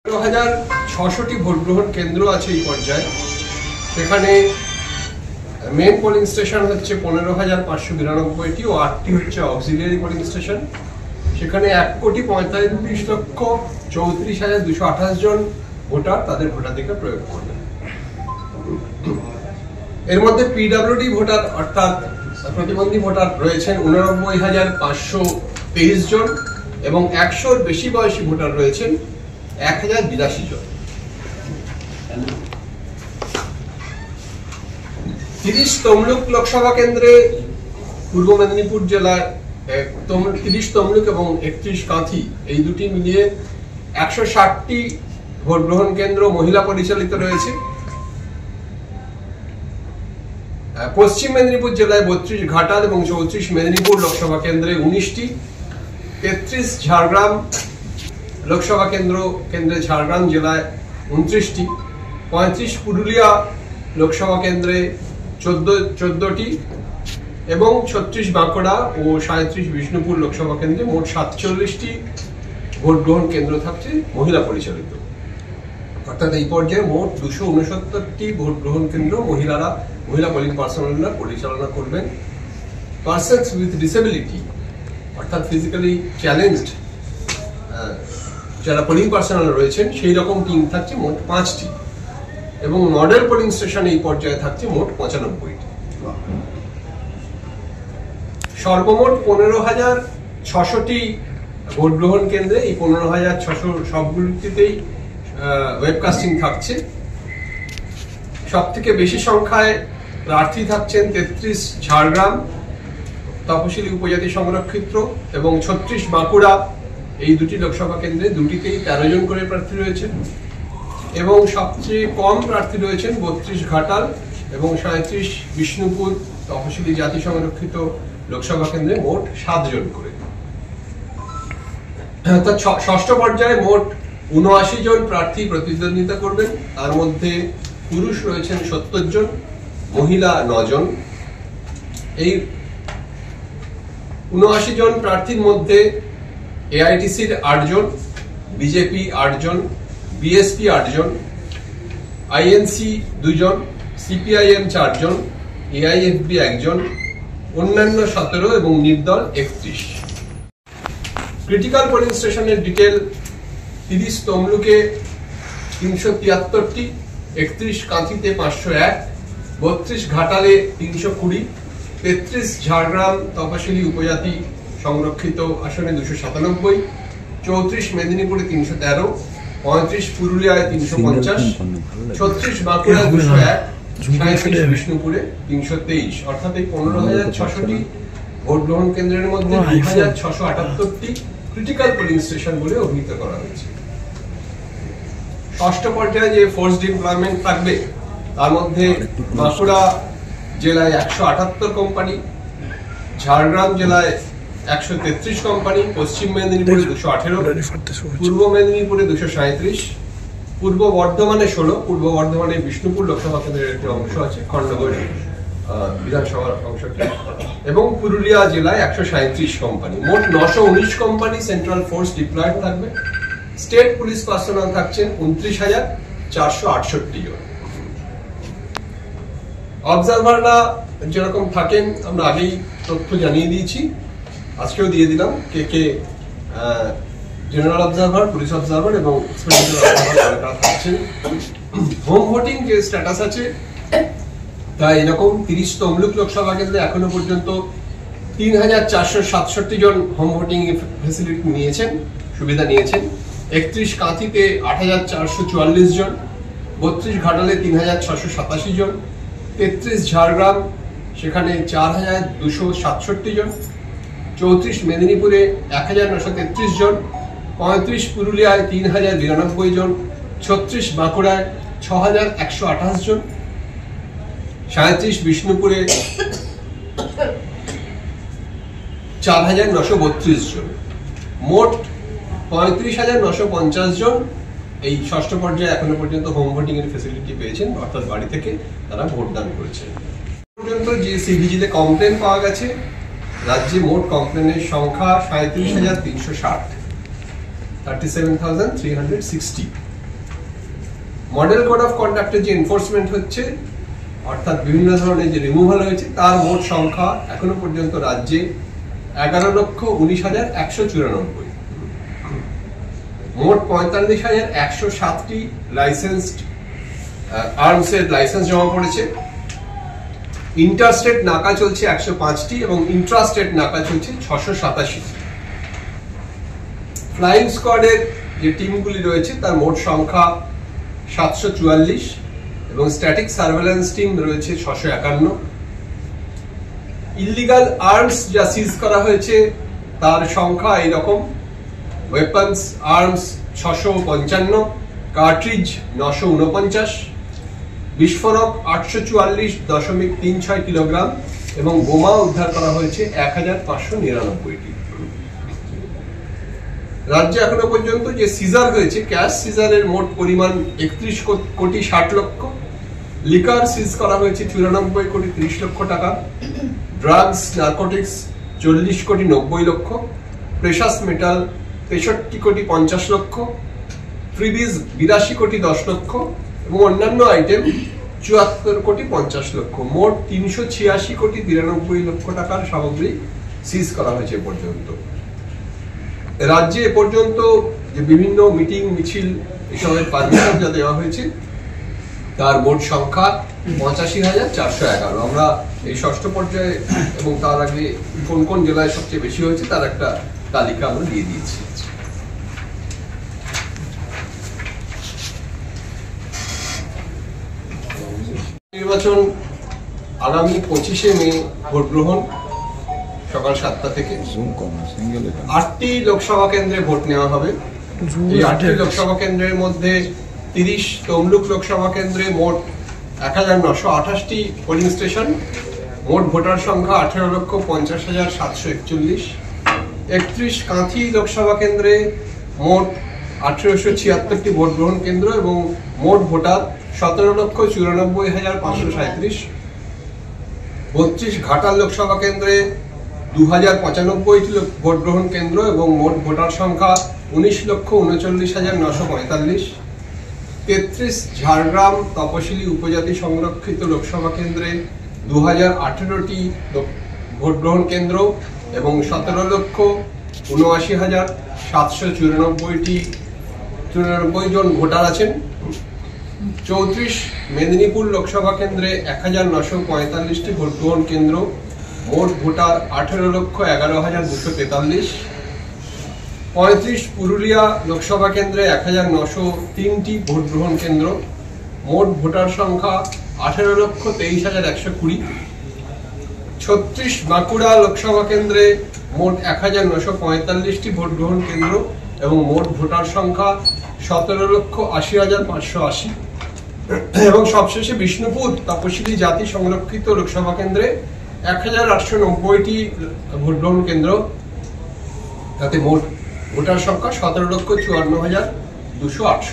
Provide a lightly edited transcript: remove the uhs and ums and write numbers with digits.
1600টি vote গ্রহণ কেন্দ্র আছে এই পর্যায়ে। সেখানে মেন পোলিং স্টেশন হচ্ছে 15,592টি ও 8টি হচ্ছে অক্সিলিয়ারি পোলিং স্টেশন। সেখানে 1,45,34,228 জন ভোটার তাদের ভোটাধিকার প্রয়োগ করবেন। এর মধ্যে পিডব্লিউডি ভোটার অর্থাৎ প্রতিবন্ধী ভোটার রয়েছেন 89,523 জন এবং 100-র বেশি বয়সী ভোটার রয়েছেন 1,082 জন। 30 তমলুক লোকসভা কেন্দ্রে পূর্ব মেদিনীপুর জেলার 30 তমলুক এবং 31 কাঁথি এই দুটি মিলিয়ে 160টি ভোট গ্রহণ কেন্দ্র মহিলা পরিচালিত রয়েছে। পশ্চিম মেদিনীপুর জেলায় 32 ঘাটাল এবং 34 মেদিনীপুর লোকসভা কেন্দ্রে 19টি, 33 ঝাড়গ্রাম লোকসভা কেন্দ্রে ঝাড়গ্রাম জেলায় 29টি, 35 পুরুলিয়া লোকসভা কেন্দ্রে 14টি এবং 36 বাঁকুড়া ও 37 বিষ্ণুপুর লোকসভা কেন্দ্রে মোট 47টি ভোট গ্রহণ কেন্দ্র থাকছে মহিলা পরিচালিত। অর্থাৎ এই পর্যায়ে মোট 269টি ভোট গ্রহণ কেন্দ্র মহিলা পোলিং পার্সোনালরা পরিচালনা করবেন। পার্সনস উইথ ডিসেবিলিটি অর্থাৎ ফিজিক্যালি চ্যালেঞ্জড যারা পোলিং পার্সোনাল রয়েছেন সেই রকম টিম থাকছে মোট 5টি এবং মডেল পোলিং স্টেশন এই পর্যায়ে থাকছে মোট 95টি। সর্বমোট 15,600টি ভোট গ্রহণ কেন্দ্রে এই 15,600 সবগুলিতেই ওয়েবকাস্টিং থাকছে। সব থেকে বেশি সংখ্যায় প্রার্থী থাকছেন 33 ঝাড়গ্রাম তপশিলি উপজাতি সংরক্ষিত এবং 36 বাঁকুড়া এই দুটি লোকসভা কেন্দ্রে দুটিতেই 13 জন করে প্রার্থী রয়েছেন এবং সবচেয়ে কম প্রার্থী রয়েছেন 32 ঘাটাল এবং 37 বিষ্ণুপুর তপশিলি জাতি সংরক্ষিত লোকসভা কেন্দ্রে মোট 7 জন করে। অর্থাৎ ষষ্ঠ পর্যায়ে মোট 79 জন প্রার্থী প্রতিদ্বন্দ্বিতা করবেন। তার মধ্যে পুরুষ রয়েছেন 70 জন, মহিলা 9 জন। এই 79 জন প্রার্থীর মধ্যে এআইটিসির 8 জন, বিজেপি 8 জন, বিএসপি 8 জন, আইএনসি 2 জন, সিপিআইএম 4 জন, এআইএফবি 1 জন, অন্যান্য 17 এবং নির্দল 31। ক্রিটিক্যাল পোলিং স্টেশনের ডিটেল: 30 তমলুকে 373টি, 31 কাঁথিতে 501, 32 ঘাটালে 320, 33 ঝাড়গ্রাম তপশিলি উপজাতি সংরক্ষিত আসনে 297, 34 মেদিনীপুরে 313, 35 পুরুলিয়ায় 350, 36 বাঁকুড়ায় 201, 37 বিষ্ণুপুরে 323। অর্থাৎ এই 15,600টি ভোট গ্রহণ কেন্দ্রের মধ্যে 2,678টি ক্রিটিক্যাল পোলিং স্টেশন বলে অভিহিত করা হয়েছে। ষষ্ঠ পর্যায়ে যে ফোর্স ডিপ্লয়মেন্ট থাকবে তার মধ্যে বাঁকুড়া জেলায় 178 কোম্পানি, ঝাড়গ্রাম জেলায় 133 কোম্পানি, পশ্চিম মেদিনীপুরে 218, পূর্ব মেদিনীপুরে 237, পূর্ব বর্ধমানে 16, পূর্ব বর্ধমানে বিষ্ণুপুর লোকসভা কেন্দ্রের একটি অংশ আছে খণ্ডগড় বিধানসভার অংশটি, এবং পুরুলিয়া জেলায় 137 কোম্পানি। মোট 919 কোম্পানি সেন্ট্রাল ফোর্স ডিপ্লয়েড থাকবে। স্টেট পুলিশ পার্সোনাল থাকছেন 29,468 জন। অবজারভাররা যেরকম থাকেন আমরা আগেই তথ্য জানিয়ে দিয়েছি, আজকেও দিয়ে দিলাম কে কে জেনারেল অবজারভার, পুলিশ অবজারভার এবং স্পেশাল অবজারভার থাকছেন। হোম ভোটিং যে স্ট্যাটাস আছে তা এরকম: 30 তমলুক লোকসভা কেন্দ্রে এখনো পর্যন্ত 3,467 জন হোম ভোটিং ফ্যাসিলিটি সুবিধা নিয়েছেন। 31 কাঁথিতে 8,444 জন, 32 ঘাটালে 3,687 জন, 33 ঝাড়গ্রাম সেখানে 4,267 জন, 34 মেদিনীপুরে 1,933 জন, 35 পুরুলিয়ায় 3,092 জন, 36 বাঁকুড়ায় 6,128 জন, 37 বিষ্ণুপুরে 4,932 জন। মোট 35,950 জন এই ষষ্ঠ পর্যায়ে এখনো পর্যন্ত হোম ভোটিং এর ফ্যাসিলিটি পেয়েছেন, অর্থাৎ বাড়ি থেকে তারা ভোটদান করেছেন। পর্যন্ত যে সিভিজিতে কমপ্লেন পাওয়া গেছে, রাজ্যে মোট কমপ্লেনের সংখ্যা 37,360, 37,360। মডেল কোড অফ কন্ডাক্টের যে এনফোর্সমেন্ট হচ্ছে, অর্থাৎ বিভিন্ন ধরনের যে রিমুভাল হয়েছে, তার মোট সংখ্যা এখনো পর্যন্ত রাজ্যে 11,19,194। মোট 45,107টি লাইসেন্সড আর্মসের লাইসেন্স জমা পড়েছে। ইন্টারস্টেট নাকা চলছে 105টি এবং ইন্ট্রাস্টেট নাকা চলছে 687। ফ্লাইং স্কোয়াডের যে টিমগুলি রয়েছে তার মোট সংখ্যা 744 এবং স্ট্যাটিক সার্ভেলেন্স টিম রয়েছে 651। ইলিগাল আর্মস যা সিজ করা হয়েছে তার সংখ্যা এইরকম: ওয়েপন্স আর্মস 655, কার্ট্রিজ 949, বিস্ফোরক 844.36 কিলোগ্রাম এবং বোমা উদ্ধার করা হয়েছে 1599টি। রাজ্যে এখনো পর্যন্ত যে সিজার হয়েছে, ক্যাশ সিজারের মোট পরিমাণ 31,60,00,000। লিকার সিজ করা হয়েছে 94,30,00,000 টাকা। Drugs narcotics 40,90,00,000। Precious metal 63,50,00,000। ফ্রিবিজ 82,10,00,000 এবং অন্যান্য আইটেম 74,50,00,000। মোট 386,93,00,000 টাকার সামগ্রী সিজ করা হয়েছে এ পর্যন্ত। রাজ্যে এ পর্যন্ত যে বিভিন্ন মিটিং মিছিল এসবের পারমিশন যা দেওয়া হয়েছে তার মোট সংখ্যা 85,411। আমরা এই ষষ্ঠ পর্যায়ে এবং তার আগে কোন কোন জেলায় সবচেয়ে বেশি হয়েছে তার একটা তালিকা আমরা দিয়ে দিয়েছি। নির্বাচন আগামী 25শে মে ভোট গ্রহণ সকাল 7টা থেকে 8টি লোকসভা কেন্দ্রে ভোট নেওয়া হবে। এই 8টি লোকসভা কেন্দ্রের মধ্যে 30 তমলুক লোকসভা কেন্দ্রে মোট 1928টি পোলিং স্টেশন, মোট ভোটার সংখ্যা 18,50,741। 31 কাঁথি লোকসভা কেন্দ্রে মোট 1876টি ভোট গ্রহণ কেন্দ্র এবং মোট ভোটার 17,94,537। 32 ঘাটাল লোকসভা কেন্দ্রে 2095টি ভোট গ্রহণ কেন্দ্র এবং মোট ভোটার সংখ্যা 19,39,945। 33 ঝাড়গ্রাম তপশিলি উপজাতি সংরক্ষিত লোকসভা কেন্দ্রে 2018টি ভোট গ্রহণ কেন্দ্র এবং 17,79,794 জন ভোটার আছেন। 34 মেদিনীপুর লোকসভা কেন্দ্রে 1,945টি ভোট গ্রহণ কেন্দ্র, মোট ভোটার 18,11,243। 35 পুরুলিয়া লোকসভা কেন্দ্রে 1,903টি ভোট গ্রহণ কেন্দ্র, মোট ভোটার সংখ্যা 18,23,120। 36 বাঁকুড়া লোকসভা কেন্দ্রে মোট 1,945টি ভোট গ্রহণ কেন্দ্র এবং মোট ভোটার সংখ্যা 17,80,580। এবং সবশেষে বিষ্ণুপুর তপশিলি জাতি সংরক্ষিত লোকসভা কেন্দ্রে 1,890টি ভোট গ্রহণ কেন্দ্র, তাতে মোট ভোটার সংখ্যা 17,54,268।